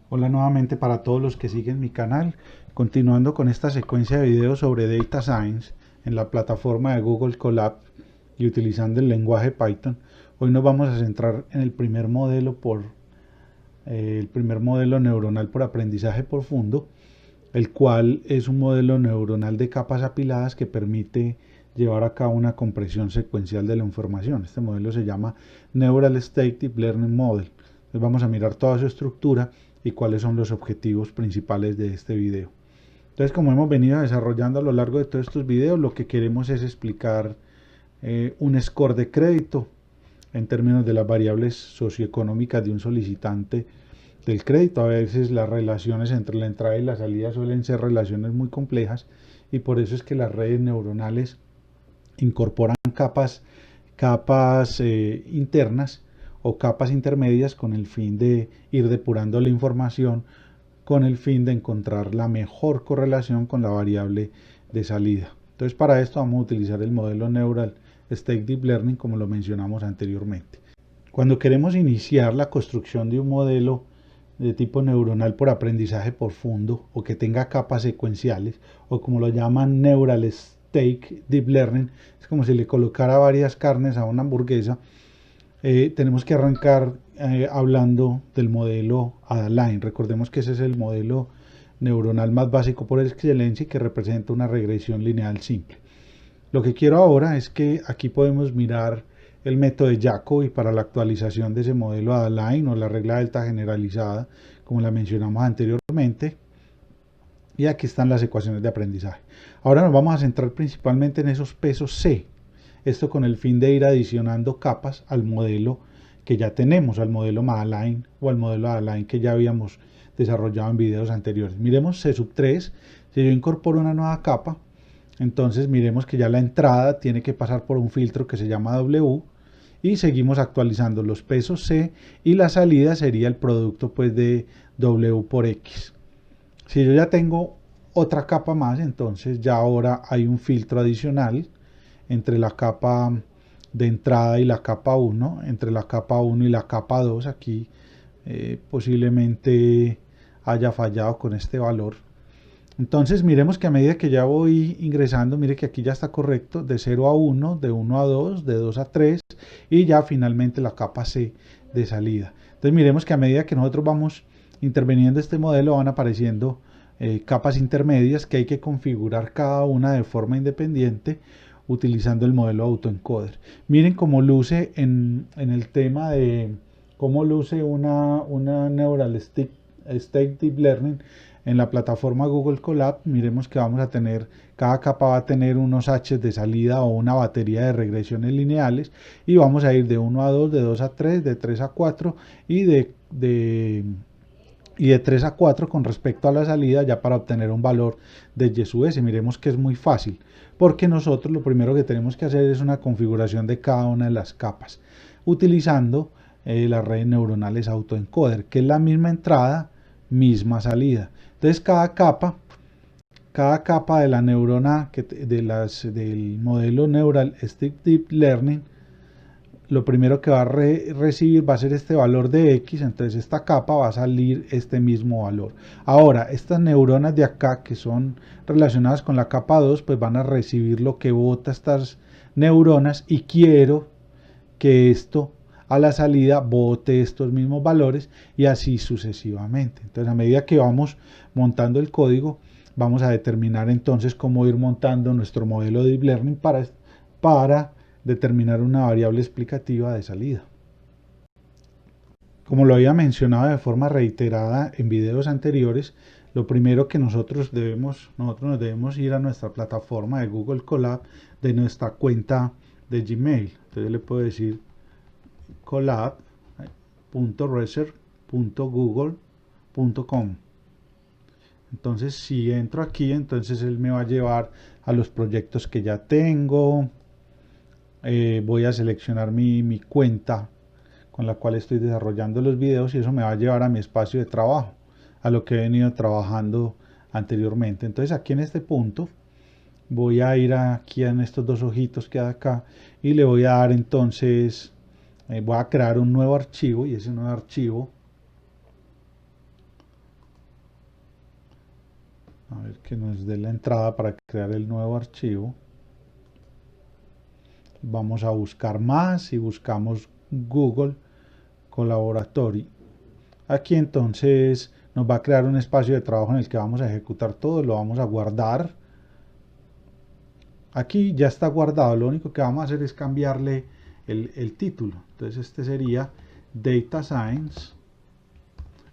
Hola nuevamente para todos los que siguen mi canal, continuando con esta secuencia de videos sobre Data Science en la plataforma de Google Colab y utilizando el lenguaje Python. Hoy nos vamos a centrar en el primer modelo neuronal por aprendizaje profundo, el cual es un modelo neuronal de capas apiladas que permite llevar a cabo una compresión secuencial de la información. Este modelo se llama Neural State Deep Learning Model. Entonces vamos a mirar toda su estructura y cuáles son los objetivos principales de este video. Entonces, como hemos venido desarrollando a lo largo de todos estos videos, lo que queremos es explicar un score de crédito en términos de las variables socioeconómicas de un solicitante del crédito. A veces las relaciones entre la entrada y la salida suelen ser relaciones muy complejas y por eso es que las redes neuronales incorporan capas internas o capas intermedias con el fin de ir depurando la información con el fin de encontrar la mejor correlación con la variable de salida. Entonces para esto vamos a utilizar el modelo Neural State Deep Learning como lo mencionamos anteriormente. Cuando queremos iniciar la construcción de un modelo de tipo neuronal por aprendizaje profundo o que tenga capas secuenciales o como lo llaman Neural State Deep Learning, es como si le colocara varias carnes a una hamburguesa. Tenemos que arrancar hablando del modelo Adaline. Recordemos que ese es el modelo neuronal más básico por excelencia y que representa una regresión lineal simple. Lo que quiero ahora es que aquí podemos mirar el método de Jacobi para la actualización de ese modelo Adaline o la regla delta generalizada, como la mencionamos anteriormente. Y aquí están las ecuaciones de aprendizaje. Ahora nos vamos a centrar principalmente en esos pesos C. Esto con el fin de ir adicionando capas al modelo que ya tenemos, al modelo Adaline o al modelo Adaline que ya habíamos desarrollado en videos anteriores. Miremos C sub 3. Si yo incorporo una nueva capa, entonces miremos que ya la entrada tiene que pasar por un filtro que se llama W y seguimos actualizando los pesos C y la salida sería el producto pues de W por X. Si yo ya tengo otra capa más, entonces ya ahora hay un filtro adicional entre la capa de entrada y la capa 1, entre la capa 1 y la capa 2. Aquí posiblemente haya fallado con este valor. Entonces miremos que a medida que ya voy ingresando, mire que aquí ya está correcto, de 0 a 1, de 1 a 2, de 2 a 3 y ya finalmente la capa C de salida. Entonces miremos que a medida que nosotros vamos interviniendo este modelo van apareciendo capas intermedias que hay que configurar cada una de forma independiente utilizando el modelo autoencoder. Miren cómo luce en el tema de cómo luce una Neural State Deep Learning en la plataforma Google Colab. Miremos que vamos a tener, cada capa va a tener unos H de salida o una batería de regresiones lineales y vamos a ir de 1 a 2, de 2 a 3, de 3 a 4 y de 3 a 4 con respecto a la salida ya para obtener un valor de Y sub S. Miremos que es muy fácil porque nosotros lo primero que tenemos que hacer es una configuración de cada una de las capas utilizando las redes neuronales autoencoder, que es la misma entrada, misma salida. Entonces cada capa de la neurona del modelo Neural State Deep Learning, lo primero que va a recibir va a ser este valor de X, entonces esta capa va a salir este mismo valor. Ahora, estas neuronas de acá que son relacionadas con la capa 2, pues van a recibir lo que bota estas neuronas y quiero que esto a la salida bote estos mismos valores y así sucesivamente. Entonces, a medida que vamos montando el código, vamos a determinar entonces cómo ir montando nuestro modelo de Deep Learning para determinar una variable explicativa de salida. Como lo había mencionado de forma reiterada en videos anteriores, lo primero que nosotros nos debemos ir a nuestra plataforma de Google Colab de nuestra cuenta de Gmail. Entonces le puedo decir collab.research.google.com. Entonces si entro aquí, entonces él me va a llevar a los proyectos que ya tengo. Voy a seleccionar mi cuenta con la cual estoy desarrollando los videos y eso me va a llevar a mi espacio de trabajo, a lo que he venido trabajando anteriormente. Entonces aquí en este punto voy a ir aquí en estos dos ojitos que hay acá y le voy a dar entonces, voy a crear un nuevo archivo y ese nuevo archivo A ver que nos dé la entrada para crear el nuevo archivo. Vamos a buscar más y buscamos Google Collaboratory. Aquí entonces nos va a crear un espacio de trabajo en el que vamos a ejecutar todo, lo vamos a guardar. Aquí ya está guardado, lo único que vamos a hacer es cambiarle el título. Entonces este sería Data Science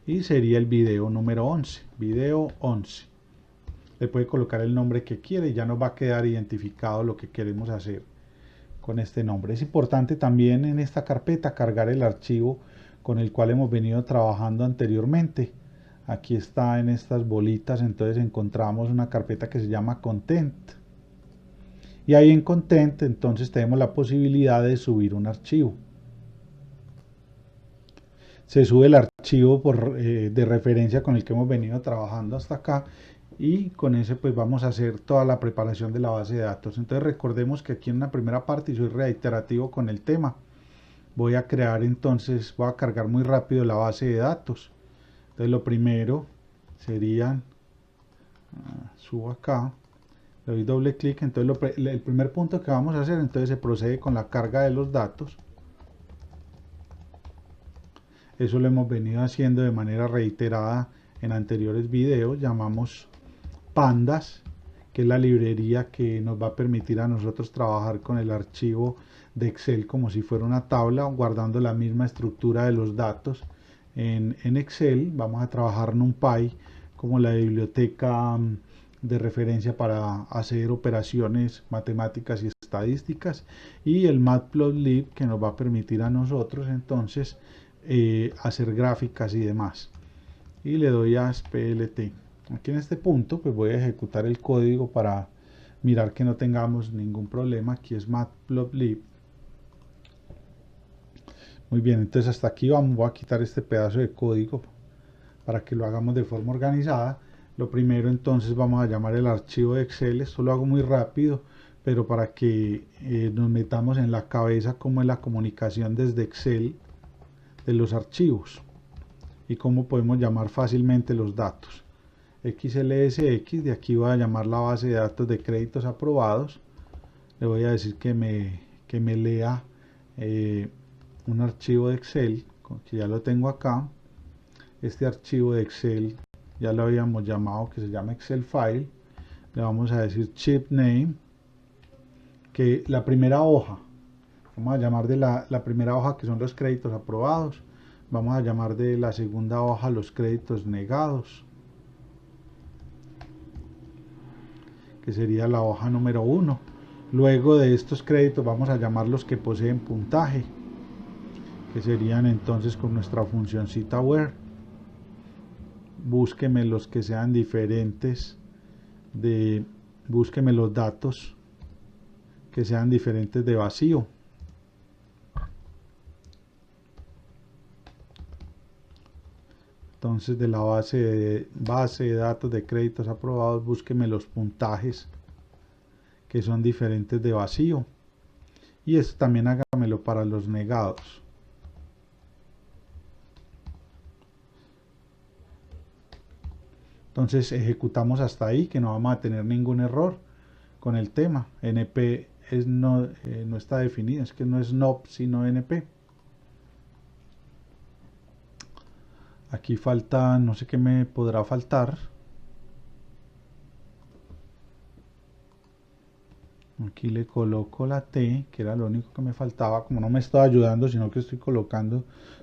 y sería el video número 11, video 11. Le puede colocar el nombre que quiere y ya nos va a quedar identificado lo que queremos hacer con este nombre. Es importante también en esta carpeta cargar el archivo con el cual hemos venido trabajando anteriormente. Aquí está en estas bolitas, entonces encontramos una carpeta que se llama Content. Y ahí en Content entonces tenemos la posibilidad de subir un archivo. Se sube el archivo de referencia con el que hemos venido trabajando hasta acá y con ese pues vamos a hacer toda la preparación de la base de datos. Entonces recordemos que aquí en la primera parte, y soy reiterativo con el tema, voy a crear entonces, voy a cargar muy rápido la base de datos. Entonces lo primero sería, subo acá, le doy doble clic, entonces el primer punto que vamos a hacer, entonces se procede con la carga de los datos. Eso lo hemos venido haciendo de manera reiterada en anteriores videos. Llamamos pandas, que es la librería que nos va a permitir a nosotros trabajar con el archivo de Excel como si fuera una tabla, guardando la misma estructura de los datos. En Excel vamos a trabajar NumPy como la biblioteca de referencia para hacer operaciones matemáticas y estadísticas, y el Matplotlib, que nos va a permitir a nosotros entonces hacer gráficas y demás. Y le doy a SPLT. Aquí en este punto pues voy a ejecutar el código para mirar que no tengamos ningún problema. Aquí es Matplotlib. Muy bien, entonces hasta aquí voy a quitar este pedazo de código para que lo hagamos de forma organizada. Lo primero entonces vamos a llamar el archivo de Excel. Esto lo hago muy rápido, pero para que nos metamos en la cabeza cómo es la comunicación desde Excel de los archivos y cómo podemos llamar fácilmente los datos. XLSX, de aquí voy a llamar la base de datos de créditos aprobados. Le voy a decir que me lea un archivo de Excel, que ya lo tengo acá. Este archivo de Excel ya lo habíamos llamado, que se llama Excel File. Le vamos a decir chip name, que la primera hoja, vamos a llamar de la primera hoja que son los créditos aprobados. Vamos a llamar de la segunda hoja los créditos negados, que sería la hoja número 1. Luego de estos créditos vamos a llamar los que poseen puntaje, que serían entonces con nuestra funcioncita where. Búsqueme los que sean diferentes búsqueme los datos que sean diferentes de vacío. Entonces de la base de datos de créditos aprobados, búsqueme los puntajes que son diferentes de vacío. Y esto también hágamelo para los negados. Entonces ejecutamos hasta ahí, que no vamos a tener ningún error con el tema. NP no está definido, es que no es NOP sino NP. Aquí falta, no sé qué me podrá faltar. Aquí le coloco la T, que era lo único que me faltaba. Como no me estaba ayudando, sino que estoy colocando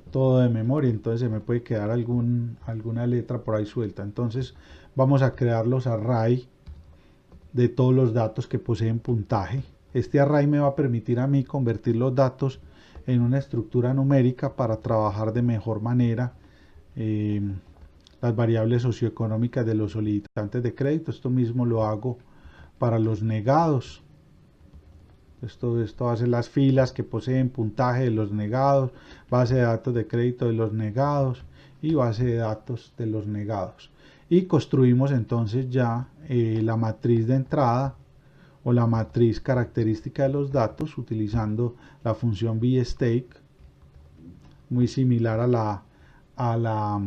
todo de memoria, entonces se me puede quedar alguna letra por ahí suelta. Entonces vamos a crear los array de todos los datos que poseen puntaje. Este array me va a permitir a mí convertir los datos en una estructura numérica para trabajar de mejor manera las variables socioeconómicas de los solicitantes de crédito. Esto mismo lo hago para los negados. Esto va a ser las filas que poseen puntaje de los negados, base de datos de crédito de los negados y base de datos de los negados. Y construimos entonces ya la matriz de entrada o la matriz característica de los datos utilizando la función bstake, muy similar a la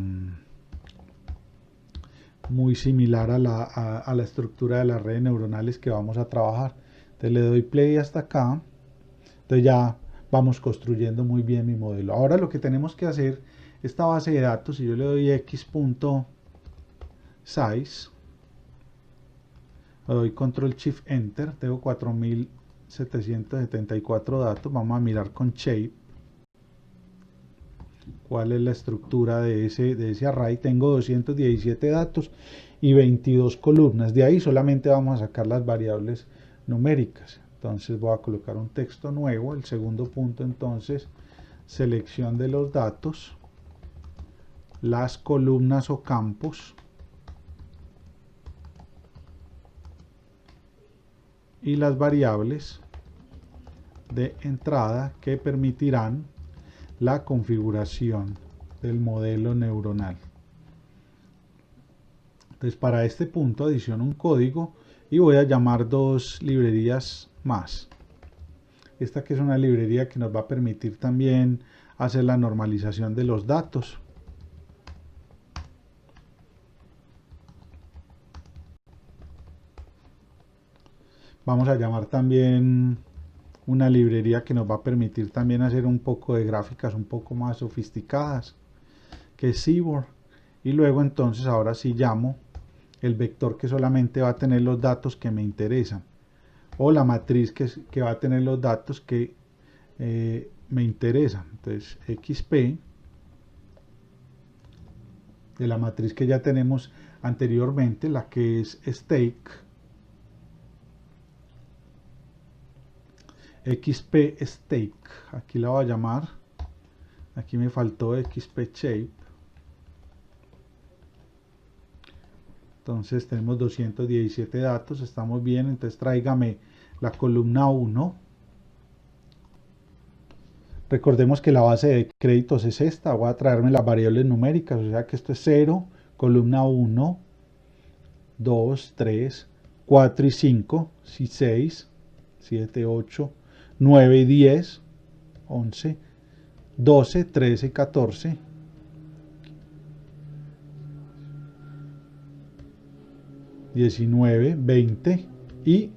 muy similar a la estructura de las redes neuronales que vamos a trabajar. Entonces le doy play hasta acá. Entonces ya vamos construyendo muy bien mi modelo. Ahora lo que tenemos que hacer, esta base de datos, si yo le doy x.size, le doy control shift enter, tengo 4774 datos. Vamos a mirar con shape cuál es la estructura de ese array. Tengo 217 datos y 22 columnas. De ahí solamente vamos a sacar las variables numéricas. Entonces voy a colocar un texto nuevo. El segundo punto, entonces, selección de los datos, las columnas o campos y las variables de entrada que permitirán la configuración del modelo neuronal. Entonces para este punto adiciono un código y voy a llamar dos librerías más. Esta que es una librería que nos va a permitir también hacer la normalización de los datos. Vamos a llamar también una librería que nos va a permitir también hacer un poco de gráficas un poco más sofisticadas, que es Seaborn. Y luego entonces ahora sí llamo el vector que solamente va a tener los datos que me interesan, o la matriz que va a tener los datos que me interesan. Entonces xp de la matriz que ya tenemos anteriormente, la que es stake, xp stake, aquí la voy a llamar, aquí me faltó xp shape. Entonces tenemos 217 datos, estamos bien. Entonces tráigame la columna 1. Recordemos que la base de créditos es esta. Voy a traerme las variables numéricas, o sea que esto es 0, columna 1, 2, 3, 4 y 5, 6, 7, 8, 9 y 10, 11, 12, 13 y 14. 19, 20 y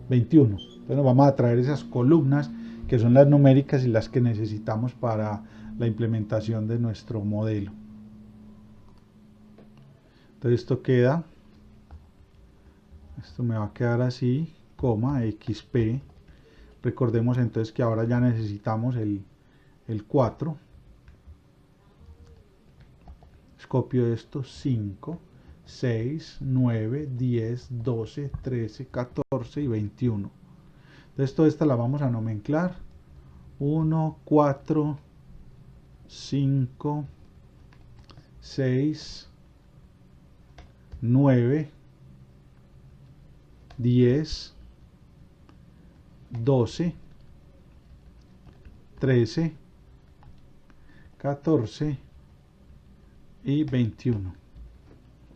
21. Entonces vamos a traer esas columnas que son las numéricas y las que necesitamos para la implementación de nuestro modelo. Entonces esto me va a quedar así, coma, xp. Recordemos entonces que ahora ya necesitamos el 4. Copio esto, 5, 6, 9, 10, 12, 13, 14 y 21. Entonces toda esta la vamos a nomenclar. 1, 4, 5, 6, 9, 10, 12, 13, 14 y 21.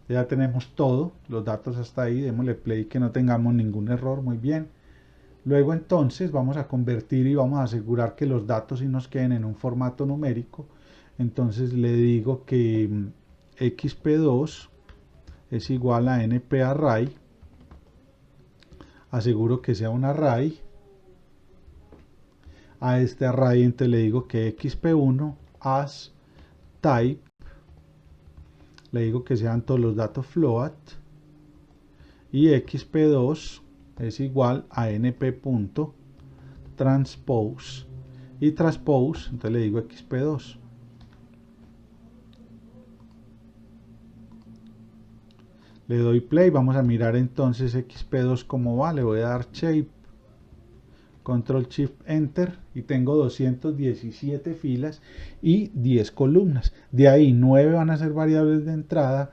Ya tenemos todo, los datos hasta ahí. Démosle play que no tengamos ningún error. Muy bien. Luego entonces vamos a convertir y vamos a asegurar que los datos sí nos queden en un formato numérico. Entonces le digo que xp2 es igual a np_array. Aseguro que sea un array. A este array entonces le digo que xp1 as type, le digo que sean todos los datos float, y xp2 es igual a np.transpose, y transpose entonces le digo xp2. Le doy play, vamos a mirar entonces xp2 cómo va. Le voy a dar shape, control shift enter, y tengo 217 filas y 10 columnas. De ahí 9 van a ser variables de entrada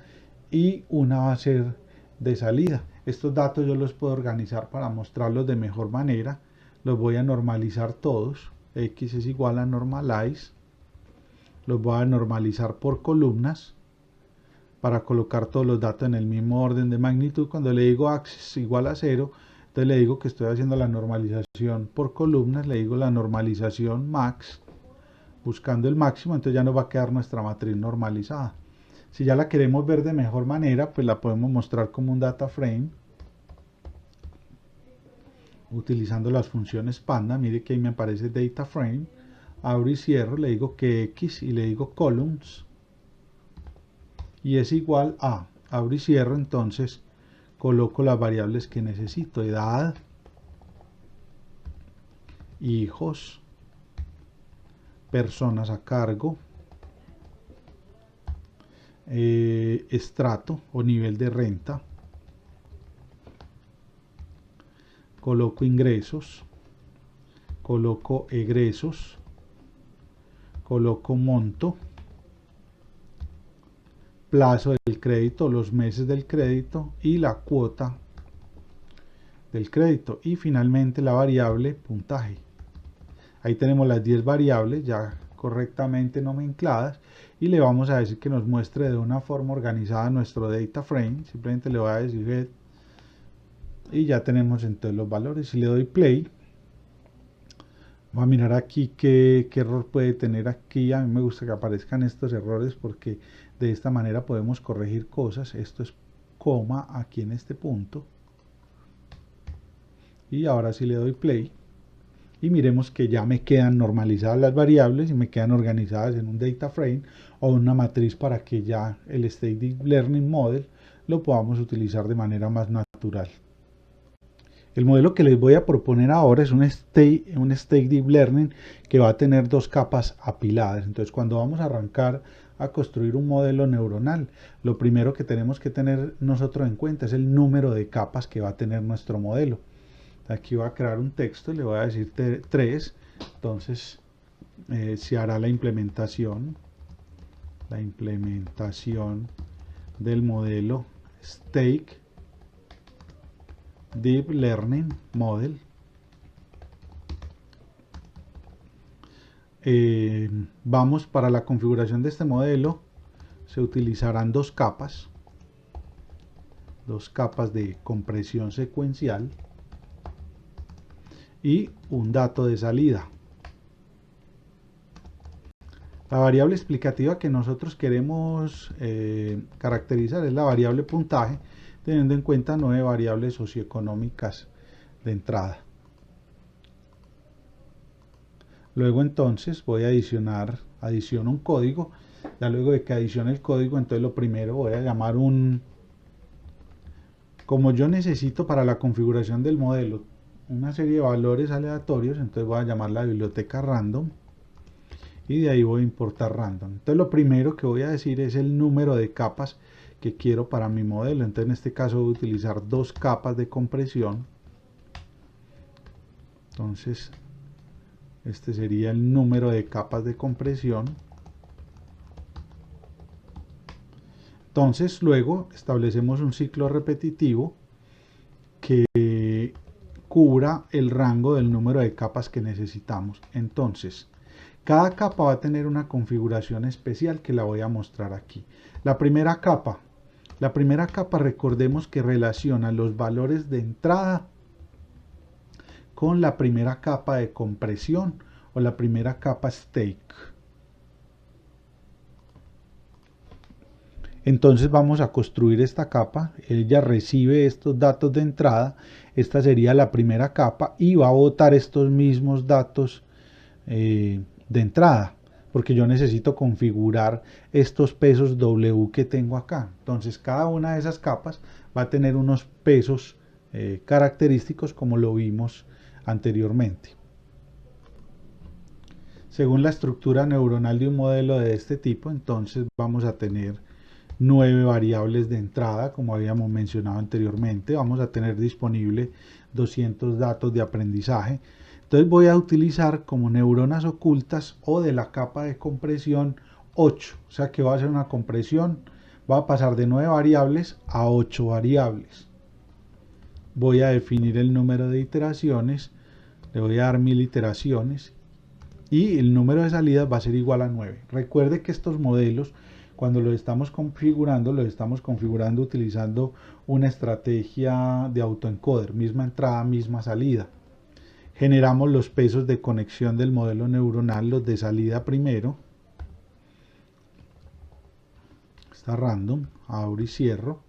y una va a ser de salida. Estos datos yo los puedo organizar para mostrarlos de mejor manera. Los voy a normalizar todos. X es igual a normalize. Los voy a normalizar por columnas para colocar todos los datos en el mismo orden de magnitud. Cuando le digo axis igual a 0, entonces le digo que estoy haciendo la normalización por columnas. Le digo la normalización max, buscando el máximo. Entonces ya nos va a quedar nuestra matriz normalizada. Si ya la queremos ver de mejor manera, pues la podemos mostrar como un data frame utilizando las funciones panda. Mire que ahí me aparece data frame, abro y cierro, le digo que X y le digo columns y es igual a, abro y cierro, entonces coloco las variables que necesito: edad, hijos, personas a cargo, estrato o nivel de renta, coloco ingresos, coloco egresos, coloco monto, plazo del crédito, los meses del crédito y la cuota del crédito, y finalmente la variable puntaje. Ahí tenemos las 10 variables ya correctamente nomencladas y le vamos a decir que nos muestre de una forma organizada nuestro data frame. Simplemente le voy a decir head y ya tenemos entonces los valores. Si le doy play, voy a mirar aquí qué error puede tener aquí. A mí me gusta que aparezcan estos errores porque de esta manera podemos corregir cosas. Esto es coma aquí en este punto. Y ahora sí le doy play. Y miremos que ya me quedan normalizadas las variables y me quedan organizadas en un data frame o una matriz para que ya el State Deep Learning Model lo podamos utilizar de manera más natural. El modelo que les voy a proponer ahora es un State Deep Learning que va a tener dos capas apiladas. Entonces, cuando vamos a arrancar a construir un modelo neuronal, lo primero que tenemos que tener nosotros en cuenta es el número de capas que va a tener nuestro modelo. Aquí voy a crear un texto, le voy a decir 3, entonces se hará la implementación del modelo State Deep Learning Model. Vamos para la configuración de este modelo, se utilizarán dos capas de compresión secuencial y un dato de salida. La variable explicativa que nosotros queremos caracterizar es la variable puntaje, teniendo en cuenta 9 variables socioeconómicas de entrada. Luego entonces voy a adiciono un código. Ya luego de que adicione el código, entonces lo primero voy a llamar como yo necesito para la configuración del modelo una serie de valores aleatorios, entonces voy a llamar la biblioteca random y de ahí voy a importar random. Entonces lo primero que voy a decir es el número de capas que quiero para mi modelo. Entonces en este caso voy a utilizar 2 capas de compresión. Entonces este sería el número de capas de compresión. Entonces luego establecemos un ciclo repetitivo que cubra el rango del número de capas que necesitamos. Entonces cada capa va a tener una configuración especial que la voy a mostrar aquí. La primera capa recordemos que relaciona los valores de entrada con la primera capa de compresión o la primera capa stake. Entonces vamos a construir esta capa, ella recibe estos datos de entrada, esta sería la primera capa y va a botar estos mismos datos de entrada, porque yo necesito configurar estos pesos W que tengo acá. Entonces cada una de esas capas va a tener unos pesos característicos como lo vimos anteriormente. Según la estructura neuronal de un modelo de este tipo, entonces vamos a tener 9 variables de entrada, como habíamos mencionado anteriormente. Vamos a tener disponible 200 datos de aprendizaje. Entonces voy a utilizar como neuronas ocultas o de la capa de compresión 8. O sea que va a ser una compresión, va a pasar de 9 variables a 8 variables. Voy a definir el número de iteraciones, le voy a dar 1000 iteraciones y el número de salidas va a ser igual a 9. Recuerde que estos modelos, cuando los estamos configurando utilizando una estrategia de autoencoder, misma entrada, misma salida. Generamos los pesos de conexión del modelo neuronal, los de salida primero. está random, abro y cierro.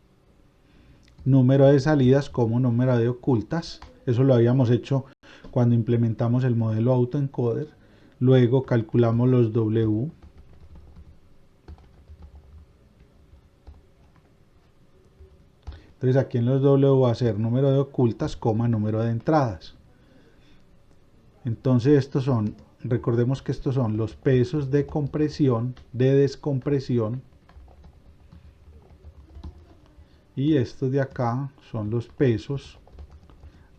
Número de salidas como número de ocultas, eso lo habíamos hecho cuando implementamos el modelo autoencoder. Luego calculamos los W. Entonces aquí en los W va a ser número de ocultas, coma, número de entradas. Entonces estos son, recordemos que estos son los pesos de compresión, de descompresión. Y estos de acá son los pesos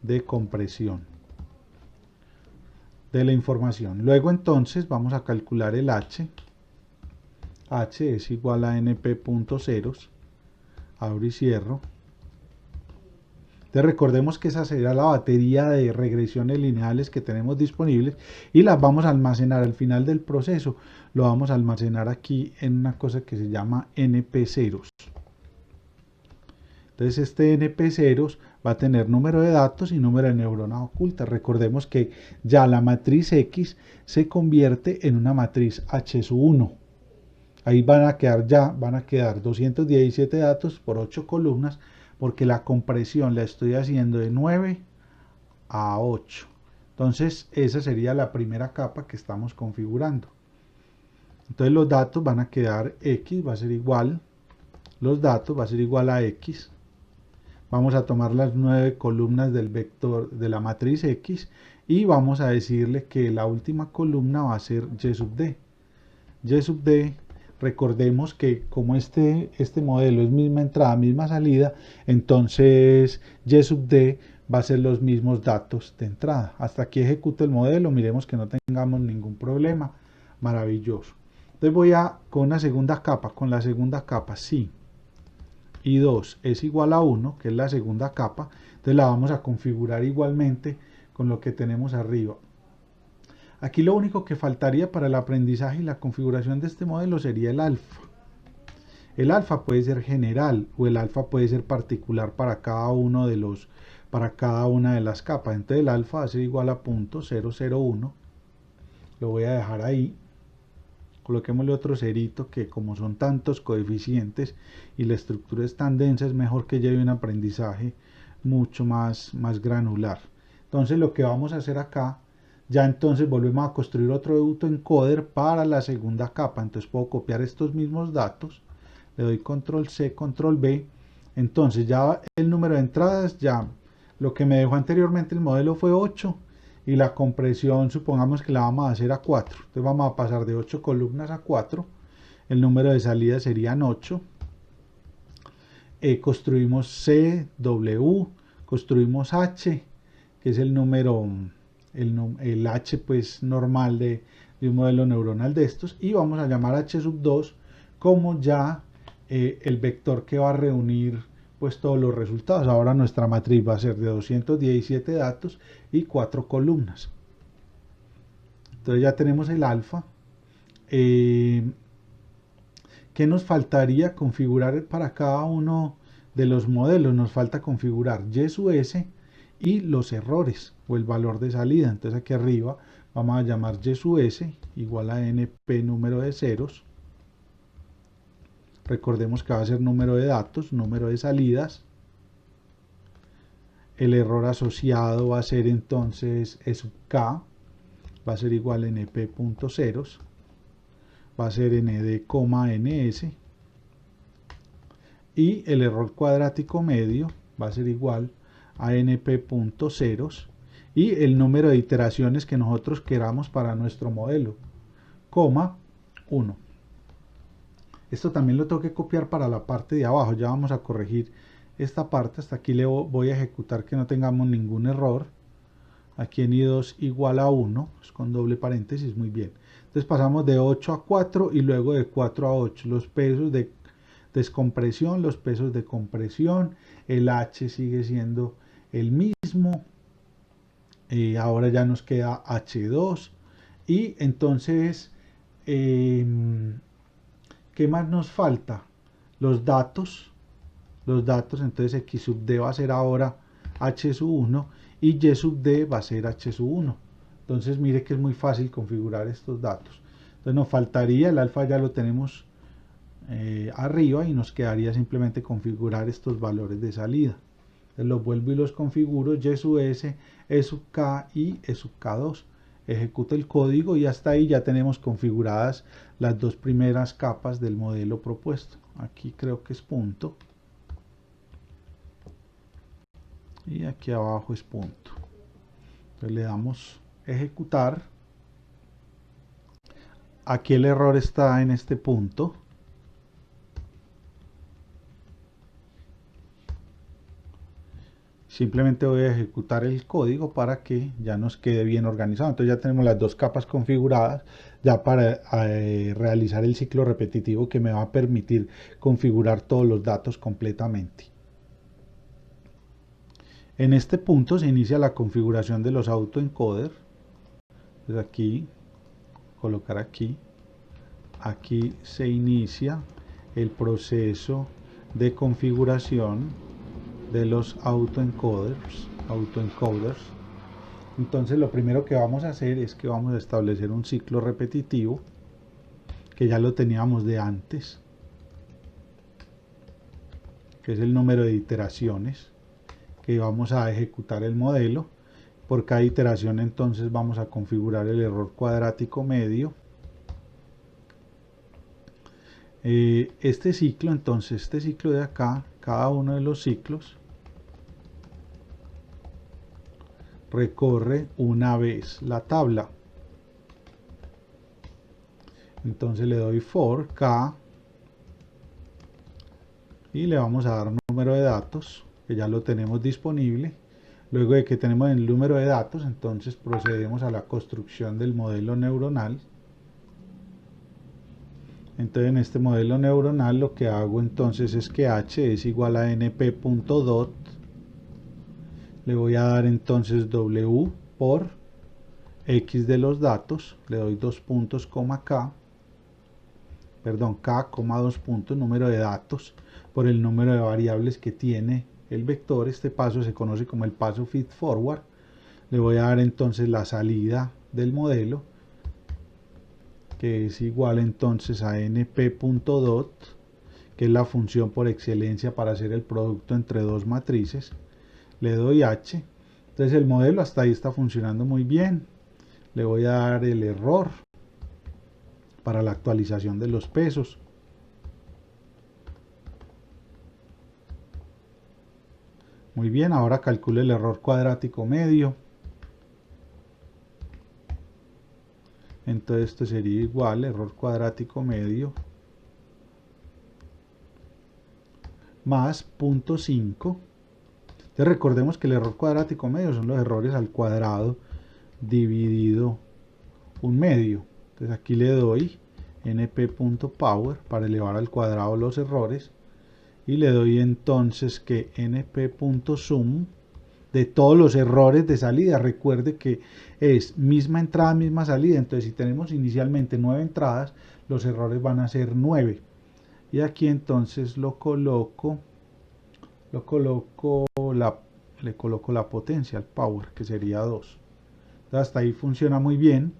de compresión de la información. Luego entonces vamos a calcular el H. H es igual a np.ceros. Abro y cierro. Entonces recordemos que esa será la batería de regresiones lineales que tenemos disponibles y las vamos a almacenar al final del proceso. Lo vamos a almacenar aquí en una cosa que se llama np-ceros. Entonces este np-ceros va a tener número de datos y número de neuronas ocultas. Recordemos que ya la matriz X se convierte en una matriz H sub 1. Ahí van a quedar 217 datos por 8 columnas, porque la compresión la estoy haciendo de 9 a 8. Entonces esa sería la primera capa que estamos configurando. Entonces los datos van a quedar X, va a ser igual, los datos va a ser igual a X. Vamos a tomar las 9 columnas del vector de la matriz X y vamos a decirle que la última columna va a ser Y sub D. Y sub D, recordemos que como este modelo es misma entrada, misma salida, entonces Y sub D va a ser los mismos datos de entrada. Hasta aquí ejecuto el modelo, miremos que no tengamos ningún problema. Maravilloso. Entonces voy con una segunda capa, con la segunda capa, sí. Y 2 es igual a 1, que es la segunda capa, entonces la vamos a configurar igualmente con lo que tenemos arriba. Aquí lo único que faltaría para el aprendizaje y la configuración de este modelo sería el alfa. El alfa puede ser general o el alfa puede ser particular para cada una de las capas. Entonces el alfa va a ser igual a 0.001. Lo voy a dejar ahí. Coloquémosle otro cerito que como son tantos coeficientes y la estructura es tan densa, es mejor que lleve un aprendizaje mucho más granular. Entonces lo que vamos a hacer acá, ya entonces volvemos a construir otro autoencoder para la segunda capa. Entonces puedo copiar estos mismos datos, le doy control C, control V. Entonces ya el número de entradas, ya lo que me dejó anteriormente el modelo fue 8. Y la compresión supongamos que la vamos a hacer a 4. Entonces vamos a pasar de 8 columnas a 4. El número de salidas serían 8. Construimos C, W, construimos H, que es el número, el H pues normal de un modelo neuronal de estos. Y vamos a llamar H sub 2 como ya el vector que va a reunir pues todos los resultados. Ahora nuestra matriz va a ser de 217 datos y 4 columnas. Entonces ya tenemos el alfa. ¿Qué nos faltaría configurar para cada uno de los modelos? Nos falta configurar Y sub S y los errores o el valor de salida. Entonces aquí arriba vamos a llamar Y sub S igual a NP número de ceros. Recordemos que va a ser número de datos, número de salidas. El error asociado va a ser entonces E sub K, va a ser igual a np.ceros, va a ser nd, ns. Y el error cuadrático medio va a ser igual a np.ceros y el número de iteraciones que nosotros queramos para nuestro modelo, coma 1. Esto también lo tengo que copiar para la parte de abajo. Ya vamos a corregir esta parte. Hasta aquí le voy a ejecutar que no tengamos ningún error. Aquí en I2 igual a 1, es con doble paréntesis, muy bien. Entonces pasamos de 8 a 4 y luego de 4 a 8. Los pesos de descompresión, los pesos de compresión, el H sigue siendo el mismo. Ahora ya nos queda H2 y entonces ¿qué más nos falta? Los datos, entonces X sub D va a ser ahora H sub 1 y Y sub D va a ser H sub 1. Entonces mire que es muy fácil configurar estos datos. Entonces nos faltaría, el alfa ya lo tenemos arriba y nos quedaría simplemente configurar estos valores de salida. Entonces los vuelvo y los configuro, Y sub S, E sub K y E sub K2. Ejecuto el código y hasta ahí ya tenemos configuradas las dos primeras capas del modelo propuesto. Aquí creo que es punto. Y aquí abajo es punto. Entonces le damos ejecutar. Aquí el error está en este punto. Simplemente voy a ejecutar el código para que ya nos quede bien organizado. Entonces ya tenemos las dos capas configuradas ya para realizar el ciclo repetitivo que me va a permitir configurar todos los datos completamente. En este punto se inicia la configuración de los autoencoders. Entonces aquí, colocar aquí. Aquí se inicia el proceso de configuración de los autoencoders. Entonces lo primero que vamos a hacer es que vamos a establecer un ciclo repetitivo que ya lo teníamos de antes, que es el número de iteraciones que vamos a ejecutar el modelo. Por cada iteración entonces vamos a configurar el error cuadrático medio. Este ciclo de acá, cada uno de los ciclos recorre una vez la tabla. Entonces le doy for k y le vamos a dar número de datos, que ya lo tenemos disponible. Luego de que tenemos el número de datos, entonces procedemos a la construcción del modelo neuronal. Entonces en este modelo neuronal lo que hago entonces es que h es igual a np.dot. Le voy a dar entonces w por x de los datos. Le doy 2 puntos, k, perdón, k, dos puntos, número de datos, por el número de variables que tiene el vector. Este paso se conoce como el paso feed forward. Le voy a dar entonces la salida del modelo, que es igual entonces a np.dot, que es la función por excelencia para hacer el producto entre dos matrices. Le doy h. Entonces el modelo hasta ahí está funcionando muy bien. Le voy a dar el error para la actualización de los pesos. Muy bien, ahora calcule el error cuadrático medio. Entonces esto sería igual, error cuadrático medio más 0.5. Entonces recordemos que el error cuadrático medio son los errores al cuadrado dividido un medio. Entonces aquí le doy np.power para elevar al cuadrado los errores. Y le doy entonces que np.sum de todos los errores de salida. Recuerde que es misma entrada, misma salida. Entonces si tenemos inicialmente 9 entradas, los errores van a ser 9. Y aquí entonces le coloco la potencia, el power, que sería 2. Entonces hasta ahí funciona muy bien.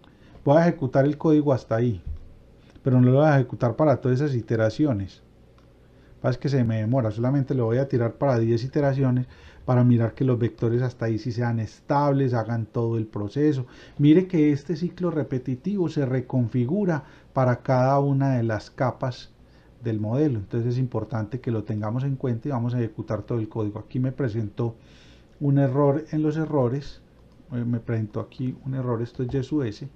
Voy a ejecutar el código hasta ahí, pero no lo voy a ejecutar para todas esas iteraciones. Es que se me demora, solamente lo voy a tirar para 10 iteraciones para mirar que los vectores hasta ahí sí sean estables, hagan todo el proceso. Mire que este ciclo repetitivo se reconfigura para cada una de las capas del modelo. Entonces es importante que lo tengamos en cuenta y vamos a ejecutar todo el código. Aquí me presentó un error en los errores. Me presentó aquí un error, esto es Y sub S.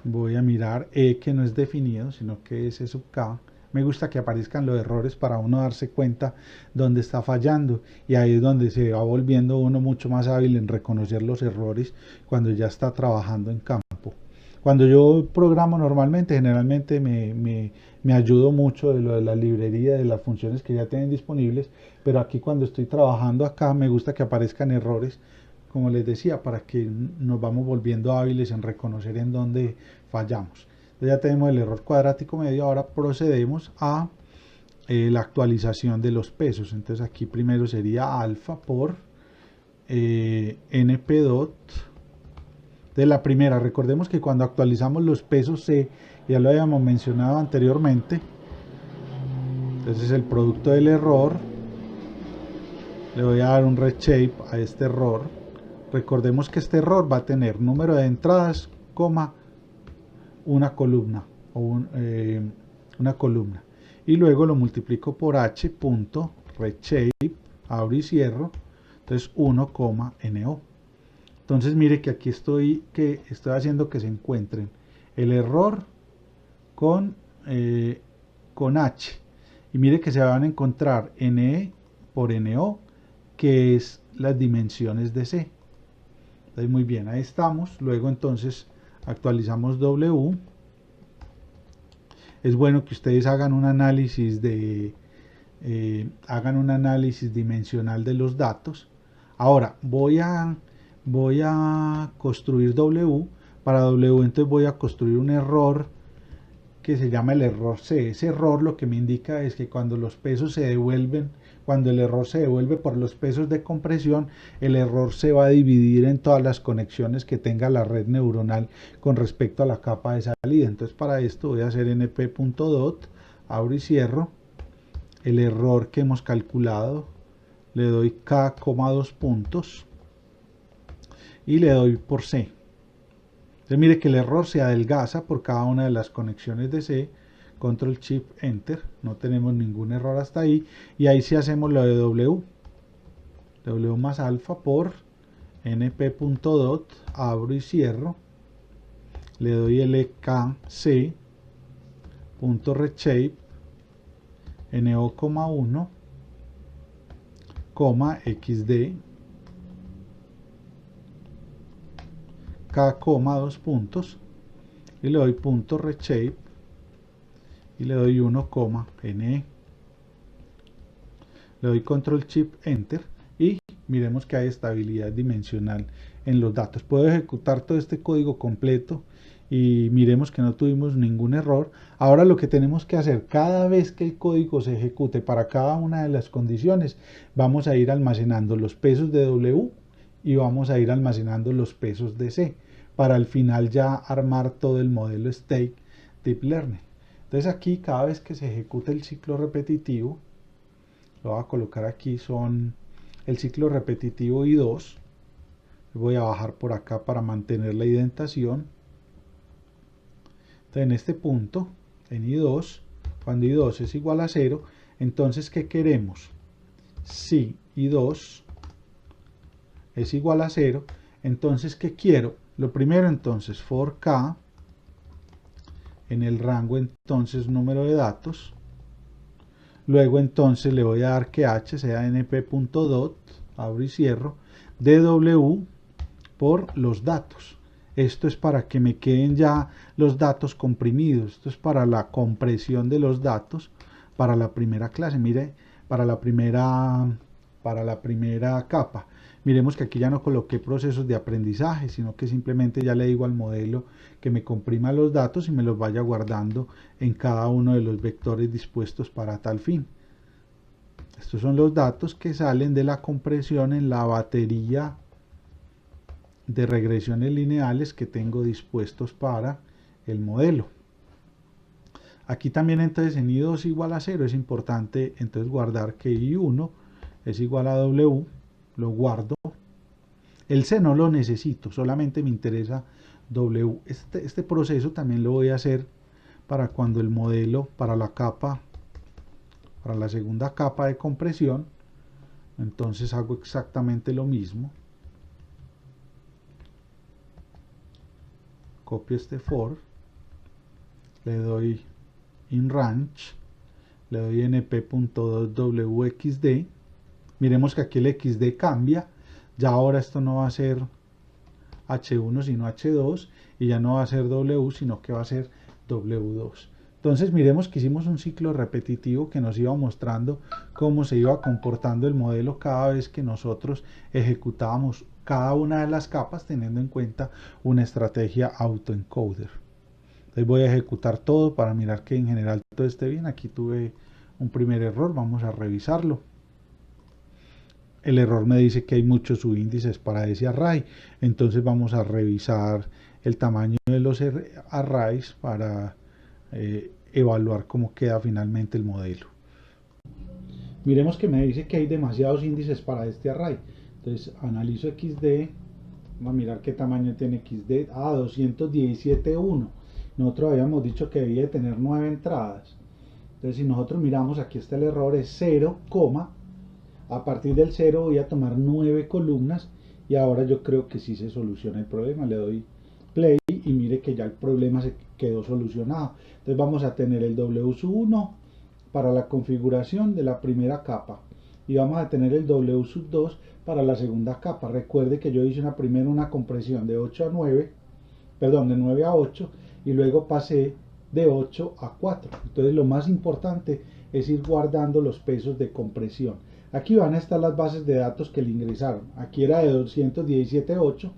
Voy a mirar que no es definido, sino que es E sub K. Me gusta que aparezcan los errores para uno darse cuenta dónde está fallando, y ahí es donde se va volviendo uno mucho más hábil en reconocer los errores cuando ya está trabajando en campo. Cuando yo programo normalmente, generalmente me ayudo mucho de lo de la librería, de las funciones que ya tienen disponibles, pero aquí cuando estoy trabajando acá me gusta que aparezcan errores, como les decía, para que nos vamos volviendo hábiles en reconocer en dónde fallamos. Entonces ya tenemos el error cuadrático medio. Ahora procedemos a la actualización de los pesos. Entonces aquí primero sería alfa por np dot De la primera, recordemos que cuando actualizamos los pesos C, ya lo habíamos mencionado anteriormente, entonces el producto del error, le voy a dar un reshape a este error. Recordemos que este error va a tener número de entradas, coma, una columna una columna, y luego lo multiplico por h punto reshape, abro y cierro, entonces 1,no. Entonces mire que aquí estoy haciendo que se encuentren el error con h, y mire que se van a encontrar ne por no, que es las dimensiones de c. Entonces muy bien, ahí estamos. Luego entonces actualizamos w. Es bueno que ustedes hagan un análisis dimensional de los datos. Ahora voy a construir w. Para w entonces voy a construir un error que se llama el error C. Ese error lo que me indica es que cuando los pesos se devuelven, cuando el error se devuelve por los pesos de compresión, el error se va a dividir en todas las conexiones que tenga la red neuronal con respecto a la capa de salida. Entonces para esto voy a hacer np.dot, abro y cierro, el error que hemos calculado, le doy k, 2 puntos y le doy por C. Entonces mire que el error se adelgaza por cada una de las conexiones de C, control shift enter, no tenemos ningún error hasta ahí, y ahí sí hacemos lo de w más alfa por np.dot, abro y cierro, le doy lkc punto reshape no,1, xd k, 2 puntos y le doy punto reshape y le doy 1, ne, le doy control shift enter y miremos que hay estabilidad dimensional en los datos. Puedo ejecutar todo este código completo y miremos que no tuvimos ningún error. Ahora lo que tenemos que hacer, cada vez que el código se ejecute para cada una de las condiciones, vamos a ir almacenando los pesos de W y vamos a ir almacenando los pesos de C, para al final ya armar todo el modelo State Deep Learning. Entonces aquí cada vez que se ejecute el ciclo repetitivo, lo voy a colocar aquí, son el ciclo repetitivo I2, voy a bajar por acá para mantener la indentación. Entonces en este punto, en I2, cuando I2 es igual a 0, entonces ¿qué queremos? Si I2 es igual a 0, entonces ¿qué quiero? Lo primero entonces, for k, en el rango entonces número de datos, luego entonces le voy a dar que h sea np.dot, abro y cierro, dw por los datos. Esto es para que me queden ya los datos comprimidos, esto es para la compresión de los datos para la primera clase, mire, para la primera capa. Miremos que aquí ya no coloqué procesos de aprendizaje, sino que simplemente ya le digo al modelo que me comprima los datos y me los vaya guardando en cada uno de los vectores dispuestos para tal fin. Estos son los datos que salen de la compresión en la batería de regresiones lineales que tengo dispuestos para el modelo. Aquí también entonces en I2 igual a 0 es importante entonces guardar que I1 es igual a W, lo guardo. El C no lo necesito, solamente me interesa W. Este proceso también lo voy a hacer para cuando el modelo, para la segunda capa de compresión, entonces hago exactamente lo mismo. Copio este for, le doy in range, le doy np.wxd. Miremos que aquí el xd cambia, ya ahora esto no va a ser h1 sino h2 y ya no va a ser w sino que va a ser w2. Entonces miremos que hicimos un ciclo repetitivo que nos iba mostrando cómo se iba comportando el modelo cada vez que nosotros ejecutábamos cada una de las capas teniendo en cuenta una estrategia autoencoder. Entonces voy a ejecutar todo para mirar que en general todo esté bien. Aquí tuve un primer error, vamos a revisarlo. el error me dice que hay muchos subíndices para ese array. Entonces vamos a revisar el tamaño de los arrays para evaluar cómo queda finalmente el modelo. Miremos que me dice que hay demasiados índices para este array. Entonces analizo XD, vamos a mirar qué tamaño tiene XD. 217.1. Nosotros habíamos dicho que debía tener 9 entradas. Entonces si nosotros miramos, aquí está el error, es 0, a partir del 0 voy a tomar 9 columnas y ahora yo creo que sí se soluciona el problema. Le doy play y mire que ya el problema se quedó solucionado. Entonces vamos a tener el W1 para la configuración de la primera capa y vamos a tener el W2 para la segunda capa. Recuerde que yo hice primero una compresión de 8 a 9, perdón, de 9 a 8 y luego pasé de 8 a 4. Entonces lo más importante es ir guardando los pesos de compresión. Aquí van a estar las bases de datos que le ingresaron. Aquí era de 217.8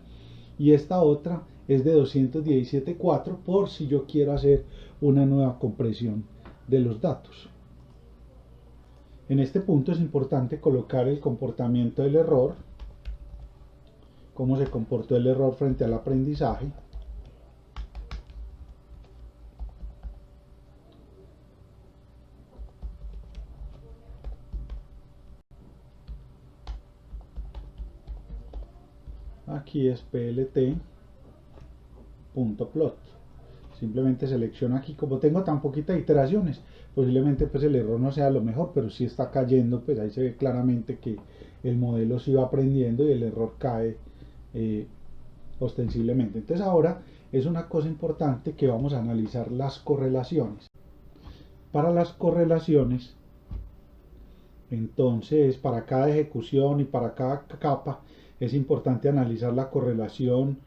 y esta otra es de 217.4 por si yo quiero hacer una nueva compresión de los datos. En este punto es importante colocar el comportamiento del error, cómo se comportó el error frente al aprendizaje. Aquí es plt.plot. Simplemente selecciono aquí, como tengo tan poquitas iteraciones, posiblemente pues el error no sea lo mejor, pero si está cayendo, pues ahí se ve claramente que el modelo sí va aprendiendo y el error cae ostensiblemente. Entonces ahora es una cosa importante que vamos a analizar las correlaciones. Para las correlaciones, entonces para cada ejecución y para cada capa es importante analizar la correlación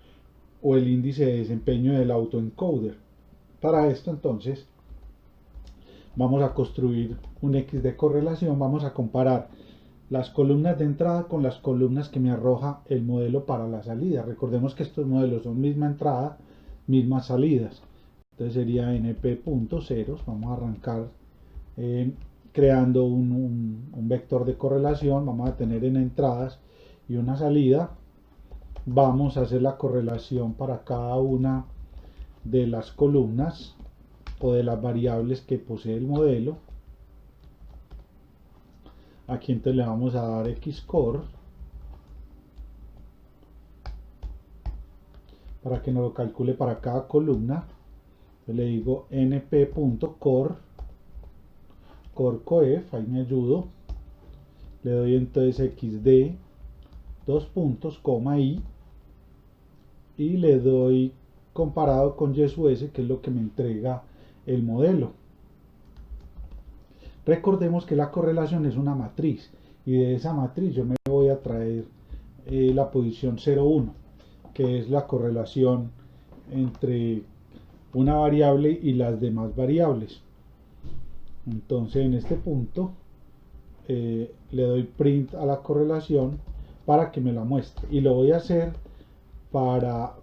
o el índice de desempeño del autoencoder. Para esto entonces vamos a construir un X de correlación, vamos a comparar las columnas de entrada con las columnas que me arroja el modelo para la salida. Recordemos que estos modelos son misma entrada, mismas salidas. Entonces sería np.ceros, vamos a arrancar creando un vector de correlación, vamos a tener en entradas y una salida. Vamos a hacer la correlación para cada una de las columnas o de las variables que posee el modelo. Aquí entonces le vamos a dar xcore para que nos lo calcule para cada columna. Entonces le digo np.core coef, ahí me ayudo. Le doy entonces xd, dos puntos, coma i, y le doy comparado con YSUS, que es lo que me entrega el modelo. Recordemos que la correlación es una matriz y de esa matriz yo me voy a traer la posición 0,1, que es la correlación entre una variable y las demás variables. Entonces en este punto le doy print a la correlación para que me la muestre y lo voy a hacer para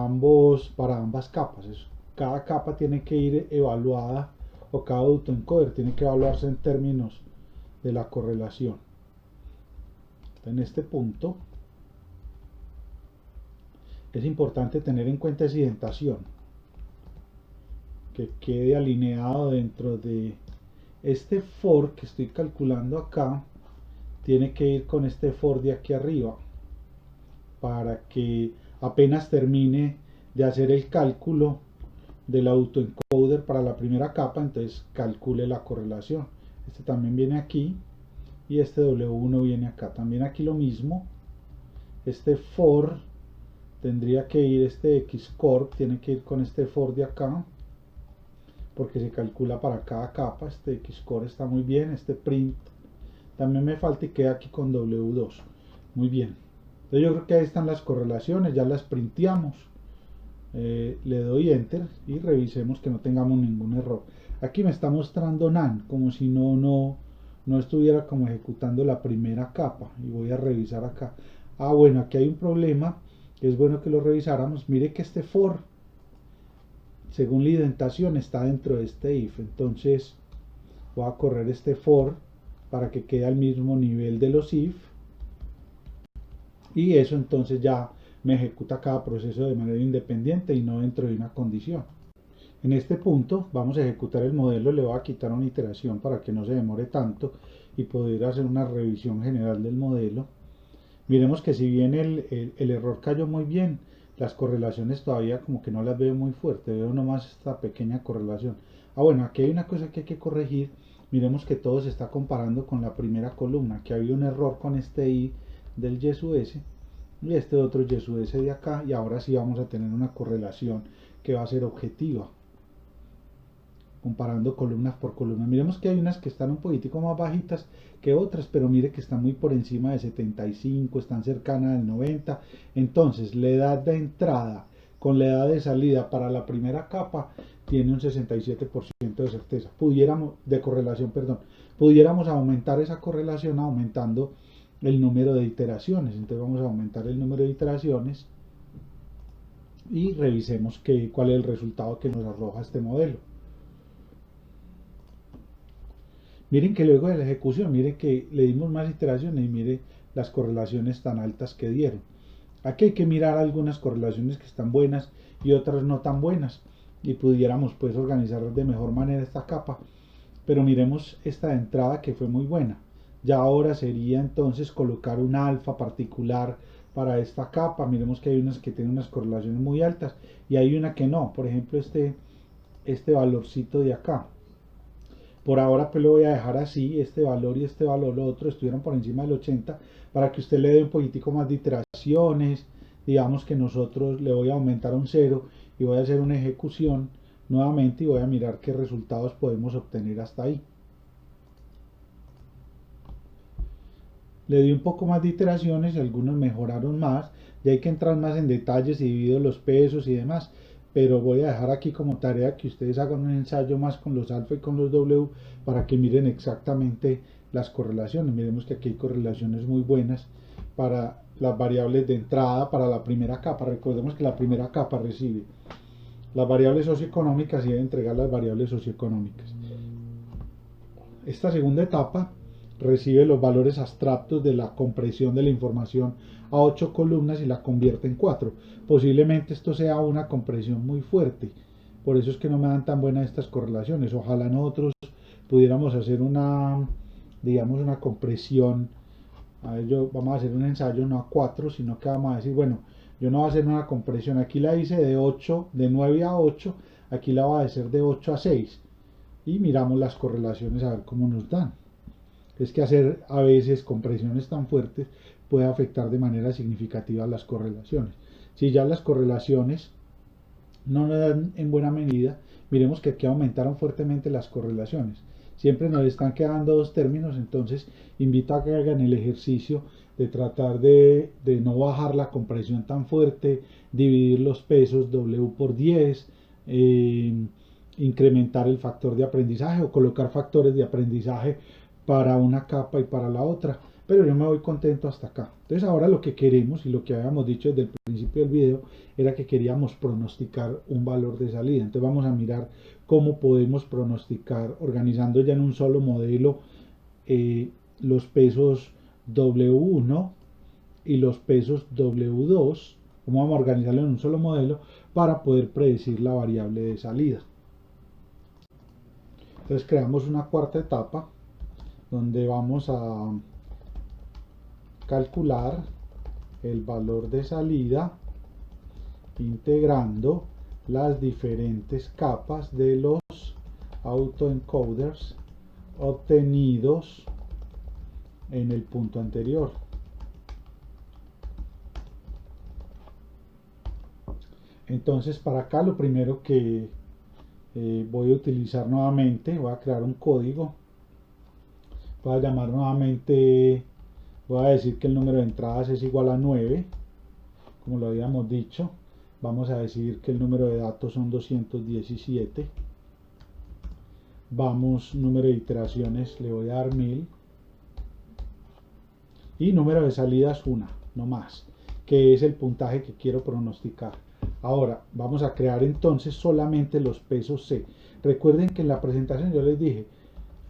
ambas capas. Cada capa tiene que ir evaluada, o cada autoencoder tiene que evaluarse en términos de la correlación. En este punto es importante tener en cuenta esa indentación, que quede alineado dentro de este for que estoy calculando acá. Tiene que ir con este for de aquí arriba para que apenas termine de hacer el cálculo del autoencoder para la primera capa, entonces calcule la correlación. Este también viene aquí y este W1 viene acá. También aquí lo mismo. Este for tendría que ir, este xcore tiene que ir con este for de acá porque se calcula para cada capa. Este xcore está muy bien. Este print también me falta y queda aquí con W2. Muy bien. Entonces yo creo que ahí están las correlaciones, ya las printeamos. Le doy enter y revisemos que no tengamos ningún error. Aquí me está mostrando none, como si no estuviera como ejecutando la primera capa, y voy a revisar acá. Bueno, aquí hay un problema, que es bueno que lo revisáramos. Mire que este for, según la indentación, está dentro de este if. Entonces voy a correr este for para que quede al mismo nivel de los if y eso entonces ya me ejecuta cada proceso de manera independiente y no dentro de una condición. En este punto vamos a ejecutar el modelo, le voy a quitar una iteración para que no se demore tanto y poder hacer una revisión general del modelo. Miremos que si bien el error cayó muy bien, las correlaciones todavía como que no las veo muy fuerte, veo nomás esta pequeña correlación. Bueno, aquí hay una cosa que hay que corregir. Miremos que todo se está comparando con la primera columna, que había un error con este i del y sub s y este otro y sub s de acá, y ahora sí vamos a tener una correlación que va a ser objetiva, comparando columnas por columna. Miremos que hay unas que están un poquitico más bajitas que otras, pero mire que están muy por encima de 75, están cercanas al 90. Entonces, la edad de entrada con la edad de salida para la primera capa tiene un 67% de certeza. De correlación, perdón. Pudiéramos aumentar esa correlación aumentando el número de iteraciones. Entonces vamos a aumentar el número de iteraciones y revisemos cuál es el resultado que nos arroja este modelo. Miren que luego de la ejecución, miren que le dimos más iteraciones y mire las correlaciones tan altas que dieron. Aquí hay que mirar algunas correlaciones que están buenas y otras no tan buenas, y pudiéramos pues organizar de mejor manera esta capa. Pero miremos esta de entrada que fue muy buena. Ya ahora sería entonces colocar un alfa particular para esta capa. Miremos que hay unas que tienen unas correlaciones muy altas y hay una que no. Por ejemplo, este valorcito de acá. Por ahora pues lo voy a dejar así, este valor y este valor, lo otro estuvieron por encima del 80, para que usted le dé un poquitico más de iteraciones. Digamos que nosotros le voy a aumentar a un 0 y voy a hacer una ejecución nuevamente y voy a mirar qué resultados podemos obtener hasta ahí. Le di un poco más de iteraciones y algunos mejoraron más, y hay que entrar más en detalles y divido los pesos y demás, pero voy a dejar aquí como tarea que ustedes hagan un ensayo más con los alfa y con los W para que miren exactamente las correlaciones. Miremos que aquí hay correlaciones muy buenas para las variables de entrada para la primera capa. Recordemos que la primera capa recibe las variables socioeconómicas y debe entregar las variables socioeconómicas. Esta segunda etapa recibe los valores abstractos de la compresión de la información a 8 columnas y la convierte en 4. Posiblemente esto sea una compresión muy fuerte, por eso es que no me dan tan buenas estas correlaciones. Ojalá nosotros pudiéramos hacer digamos, una compresión. Vamos a hacer un ensayo no a 4, sino que vamos a decir, bueno, yo no voy a hacer una compresión, aquí la hice de 9 a 8, aquí la voy a hacer de 8 a 6, y miramos las correlaciones a ver cómo nos dan. Es que hacer a veces compresiones tan fuertes puede afectar de manera significativa las correlaciones. Si ya las correlaciones no nos dan en buena medida, miremos que aquí aumentaron fuertemente las correlaciones. Siempre nos están quedando dos términos, entonces invito a que hagan el ejercicio de tratar de no bajar la compresión tan fuerte, dividir los pesos W por 10, incrementar el factor de aprendizaje o colocar factores de aprendizaje para una capa y para la otra, pero yo me voy contento hasta acá. Entonces ahora lo que queremos y lo que habíamos dicho desde el principio del video era que queríamos pronosticar un valor de salida. Entonces vamos a mirar cómo podemos pronosticar, organizando ya en un solo modelo los pesos W1 y los pesos W2, cómo vamos a organizarlo en un solo modelo para poder predecir la variable de salida. Entonces creamos una cuarta etapa donde vamos a calcular el valor de salida integrando las diferentes capas de los autoencoders obtenidos en el punto anterior. Entonces para acá lo primero que voy a utilizar nuevamente, voy a crear un código, voy a llamar nuevamente, voy a decir que el número de entradas es igual a 9, como lo habíamos dicho. Vamos a decir que el número de datos son 217. Número de iteraciones le voy a dar 1000. Y número de salidas 1, no más, que es el puntaje que quiero pronosticar. Ahora vamos a crear entonces solamente los pesos C. Recuerden que en la presentación yo les dije,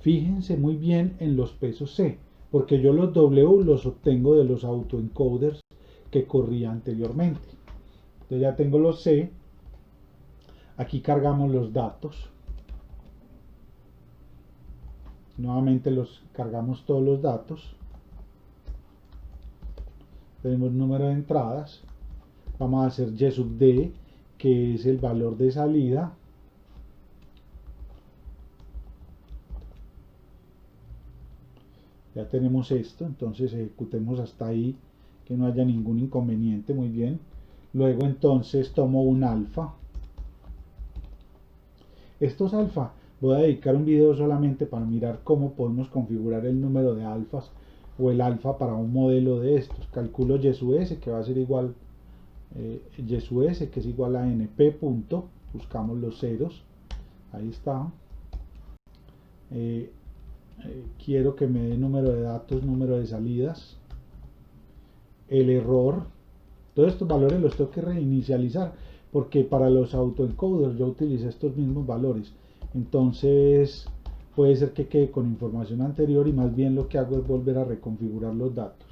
fíjense muy bien en los pesos C, porque yo los W los obtengo de los autoencoders que corría anteriormente. Entonces ya tengo los C. Aquí cargamos los datos. Nuevamente los cargamos todos los datos. Tenemos número de entradas. Vamos a hacer y sub d, que es el valor de salida. Ya tenemos esto, entonces ejecutemos hasta ahí, que no haya ningún inconveniente. Muy bien. Luego entonces tomo un alfa. Estos alfa, voy a dedicar un video solamente para mirar cómo podemos configurar el número de alfas o el alfa para un modelo de estos. Calculo y sub s, que va a ser igual y sub s, que es igual a np punto, buscamos los ceros, ahí está. Quiero que me dé número de datos, número de salidas, el error. Todos estos valores los tengo que reinicializar, porque para los autoencoders yo utilicé estos mismos valores. Entonces puede ser que quede con información anterior, y más bien lo que hago es volver a reconfigurar los datos.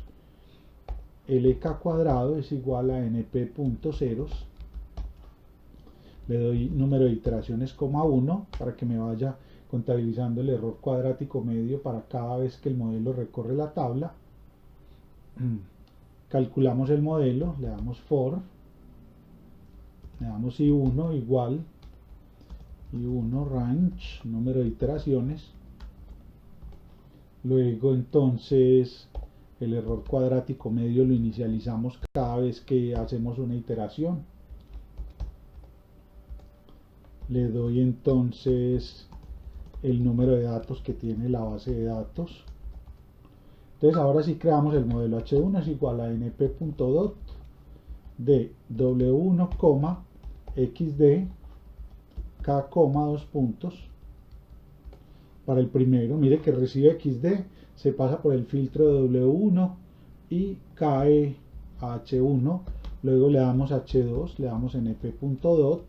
El EK cuadrado es igual a np.ceros. Le doy número de iteraciones, 1, para que me vaya contabilizando el error cuadrático medio para cada vez que el modelo recorre la tabla. Calculamos el modelo, le damos for, le damos i1 igual, i1 range, número de iteraciones. Luego entonces el error cuadrático medio lo inicializamos cada vez que hacemos una iteración. Le doy entonces el número de datos que tiene la base de datos. Entonces ahora sí creamos el modelo. H1 es igual a np.dot de w1, xd k, 2 puntos. Para el primero, mire que recibe xd, se pasa por el filtro de w1 y cae a h1. Luego le damos h2, le damos np.dot,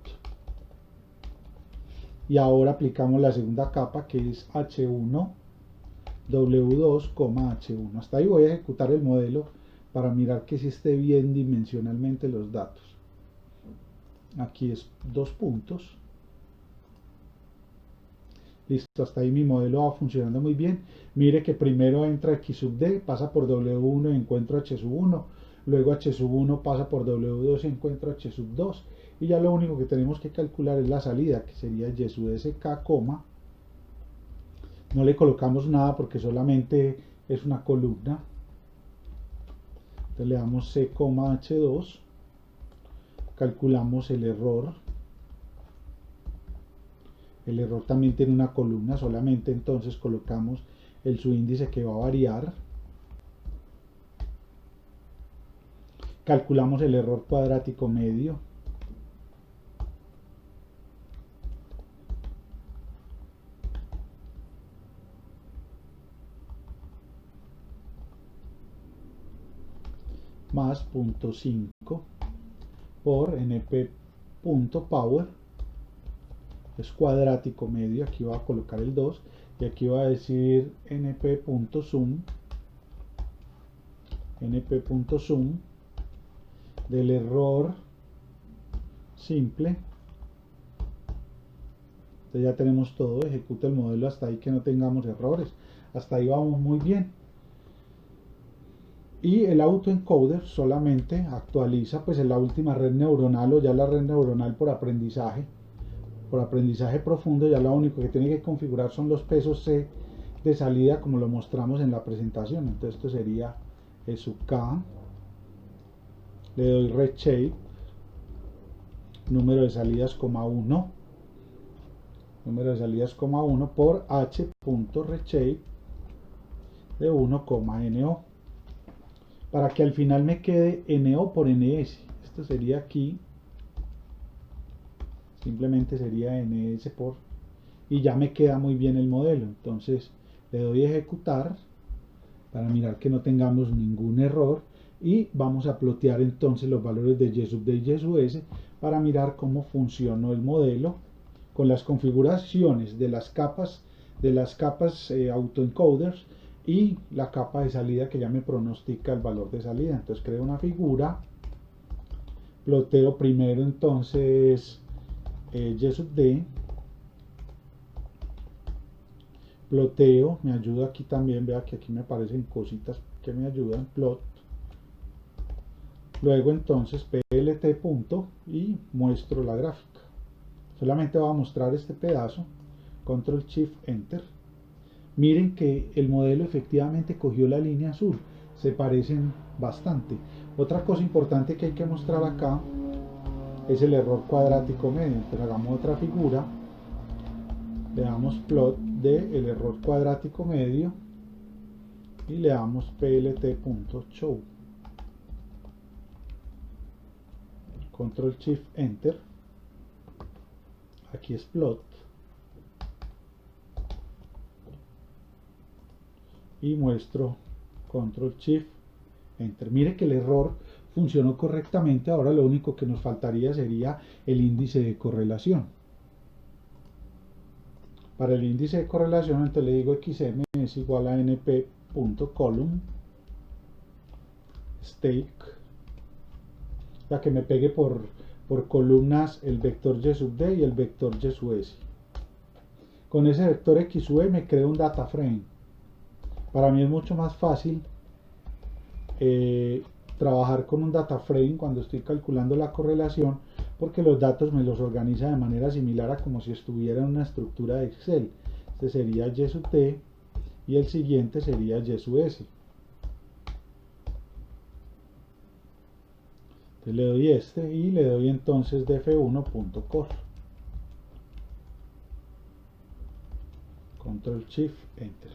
y ahora aplicamos la segunda capa, que es h1 w2, h1. Hasta ahí voy a ejecutar el modelo para mirar que sí esté bien dimensionalmente los datos. Aquí es 2 puntos. Listo, hasta ahí mi modelo va funcionando muy bien. Mire que primero entra x sub d, pasa por w1 y encuentro h sub 1. Luego h sub 1 pasa por w2 y encuentro h sub 2. Y ya lo único que tenemos que calcular es la salida, que sería y sub s k, no le colocamos nada porque solamente es una columna. Entonces le damos c, h2, calculamos el error. El error también tiene una columna, solamente entonces colocamos el subíndice que va a variar. Calculamos el error cuadrático medio. Más 0.5 por np.power, es cuadrático medio. Aquí va a colocar el 2 y aquí va a decir np.sum del error simple. Entonces ya tenemos todo. Ejecuta el modelo hasta ahí que no tengamos errores. Hasta ahí vamos muy bien. Y el autoencoder solamente actualiza pues en la última red neuronal, o ya la red neuronal por aprendizaje profundo. Ya lo único que tiene que configurar son los pesos C de salida, como lo mostramos en la presentación. Entonces esto sería E sub K, le doy reshape, número de salidas, 1, por h.reshape de 1, no, para que al final me quede no por ns. Esto sería aquí, simplemente sería ns por, y ya me queda muy bien el modelo. Entonces le doy a ejecutar para mirar que no tengamos ningún error, y vamos a plotear entonces los valores de y sub d y y sub s para mirar cómo funcionó el modelo con las configuraciones de las capas autoencoders. y la capa de salida que ya me pronostica el valor de salida. Entonces creo una figura, ploteo primero entonces Y sub D, ploteo, me ayuda aquí también, vea que aquí me aparecen cositas que me ayudan, plot, luego entonces PLT punto y muestro la gráfica. Solamente voy a mostrar este pedazo, control shift enter. Miren que el modelo efectivamente cogió la línea azul, se parecen bastante. Otra cosa importante que hay que mostrar acá es el error cuadrático medio. Entonces hagamos otra figura, le damos plot del error cuadrático medio y le damos plt.show, control shift enter, aquí es plot y muestro control shift enter. Mire que el error funcionó correctamente. Ahora lo único que nos faltaría sería el índice de correlación. Para el índice de correlación, entonces le digo xm es igual a np.column stake, la que me pegue por columnas el vector y sub d y el vector y sub s. Con ese vector x sub e me creo un data frame. Para mí es mucho más fácil trabajar con un data frame cuando estoy calculando la correlación, porque los datos me los organiza de manera similar a como si estuviera en una estructura de Excel. Este sería y sub t y el siguiente sería y sub s. Entonces le doy este y le doy entonces df1.core, control shift enter.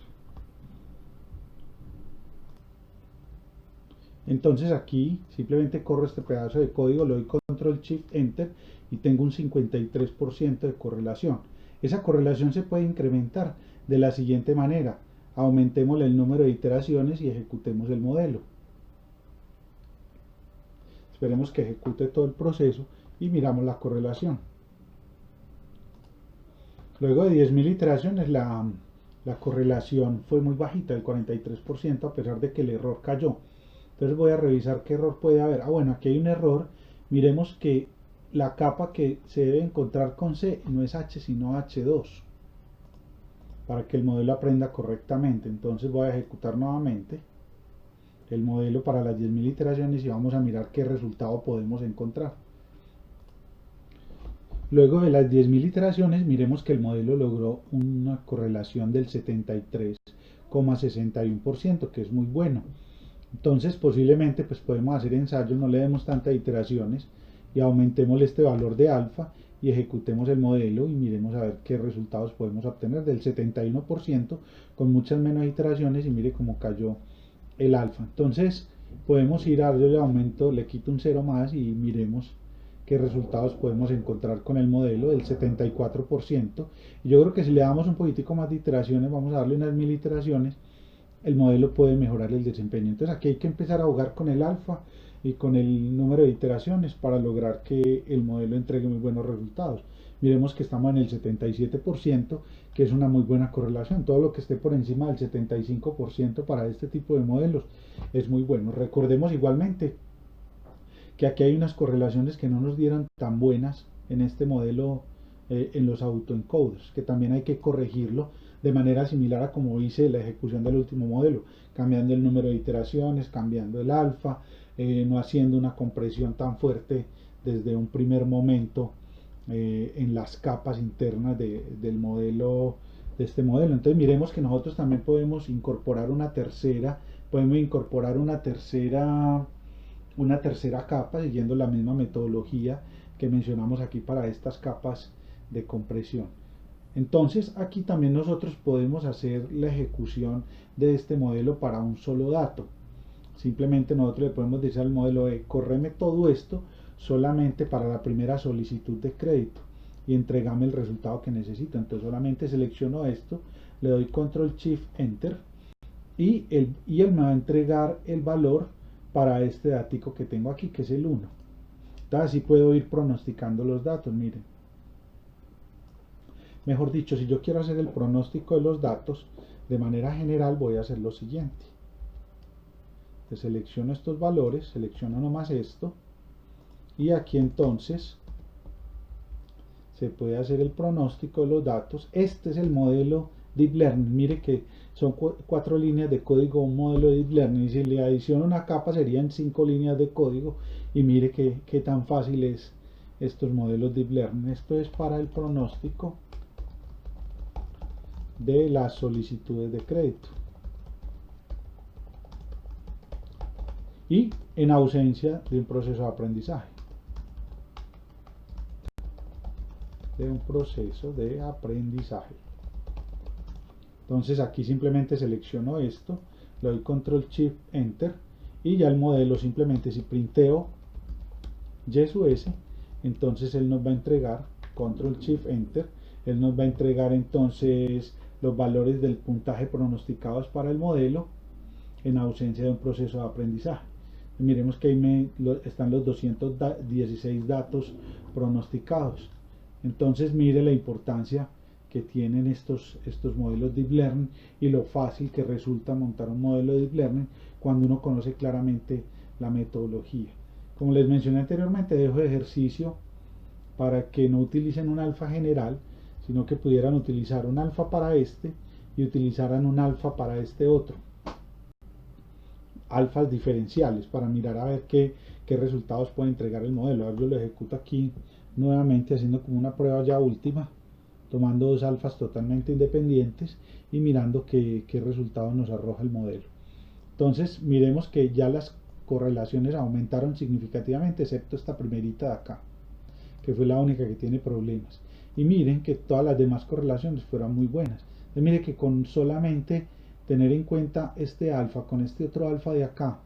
Entonces aquí simplemente corro este pedazo de código, le doy control shift enter y tengo un 53% de correlación. Esa correlación se puede incrementar de la siguiente manera: aumentemos el número de iteraciones y ejecutemos el modelo. Esperemos que ejecute todo el proceso y miramos la correlación. Luego de 10.000 iteraciones la correlación fue muy bajita, el 43%, a pesar de que el error cayó. Entonces voy a revisar qué error puede haber. Bueno, aquí hay un error. Miremos que la capa que se debe encontrar con C no es H sino H2, para que el modelo aprenda correctamente. Entonces voy a ejecutar nuevamente el modelo para las 10.000 iteraciones y vamos a mirar qué resultado podemos encontrar. Luego de las 10.000 iteraciones, miremos que el modelo logró una correlación del 73,61%, que es muy bueno. Entonces posiblemente pues podemos hacer ensayos, no le demos tantas iteraciones y aumentemos este valor de alfa y ejecutemos el modelo y miremos a ver qué resultados podemos obtener del 71% con muchas menos iteraciones, y mire cómo cayó el alfa. Entonces podemos ir a, yo le aumento, le quito un 0 más y miremos qué resultados podemos encontrar con el modelo del 74%. Y yo creo que si le damos un poquitico más de iteraciones, vamos a darle unas 1000 iteraciones, el modelo puede mejorar el desempeño. Entonces aquí hay que empezar a jugar con el alfa y con el número de iteraciones para lograr que el modelo entregue muy buenos resultados. Miremos que estamos en el 77%, que es una muy buena correlación. Todo lo que esté por encima del 75% para este tipo de modelos es muy bueno. Recordemos igualmente que aquí hay unas correlaciones que no nos dieron tan buenas en este modelo, en los autoencoders, que también hay que corregirlo de manera similar a como hice la ejecución del último modelo, cambiando el número de iteraciones, cambiando el alfa, no haciendo una compresión tan fuerte desde un primer momento en las capas internas del modelo, de este modelo. Entonces miremos que nosotros también podemos incorporar una tercera capa siguiendo la misma metodología que mencionamos aquí para estas capas de compresión. Entonces aquí también nosotros podemos hacer la ejecución de este modelo para un solo dato. Simplemente nosotros le podemos decir al modelo correme todo esto solamente para la primera solicitud de crédito y entregame el resultado que necesito. Entonces solamente selecciono esto, le doy control shift enter y él me va a entregar el valor para este datico que tengo aquí, que es el 1. Entonces así puedo ir pronosticando los datos. Miren, mejor dicho, si yo quiero hacer el pronóstico de los datos, De manera general voy a hacer lo siguiente. Selecciono estos valores, selecciono nomás esto, y aquí entonces se puede hacer el pronóstico de los datos. Este es el modelo Deep Learning. Mire que son 4 líneas de código, un modelo de Deep Learning, y si le adiciono una capa serían 5 líneas de código, y mire qué tan fácil es estos modelos Deep Learning. Esto es para el pronóstico de las solicitudes de crédito. Y en ausencia de un proceso de aprendizaje. Entonces aquí simplemente selecciono esto, le doy control shift enter, y ya el modelo simplemente, si printeo Y sub S, entonces él nos va a entregar control shift enter, él nos va a entregar entonces los valores del puntaje pronosticados para el modelo en ausencia de un proceso de aprendizaje. Miremos que ahí están los 216 datos pronosticados. Entonces mire la importancia que tienen estos modelos Deep Learning y lo fácil que resulta montar un modelo Deep Learning cuando uno conoce claramente la metodología. Como les mencioné anteriormente, dejo de ejercicio para que no utilicen un alfa general, sino que pudieran utilizar un alfa para este y utilizaran un alfa para este otro. Alfas diferenciales para mirar a ver qué resultados puede entregar el modelo. Ahora yo lo ejecuto aquí nuevamente haciendo como una prueba ya última, tomando dos alfas totalmente independientes y mirando qué resultados nos arroja el modelo. Entonces miremos que ya las correlaciones aumentaron significativamente, excepto esta primerita de acá, que fue la única que tiene problemas. Y miren que todas las demás correlaciones fueron muy buenas. Entonces mire que con solamente tener en cuenta este alfa con este otro alfa de acá,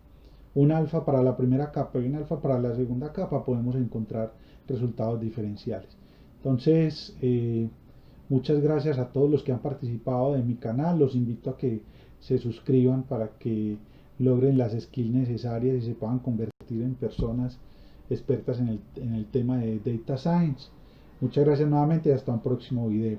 un alfa para la primera capa y un alfa para la segunda capa, podemos encontrar resultados diferenciales. Entonces, muchas gracias a todos los que han participado de mi canal. Los invito a que se suscriban para que logren las skills necesarias y se puedan convertir en personas expertas en el tema de Data Science. Muchas gracias nuevamente y hasta un próximo video.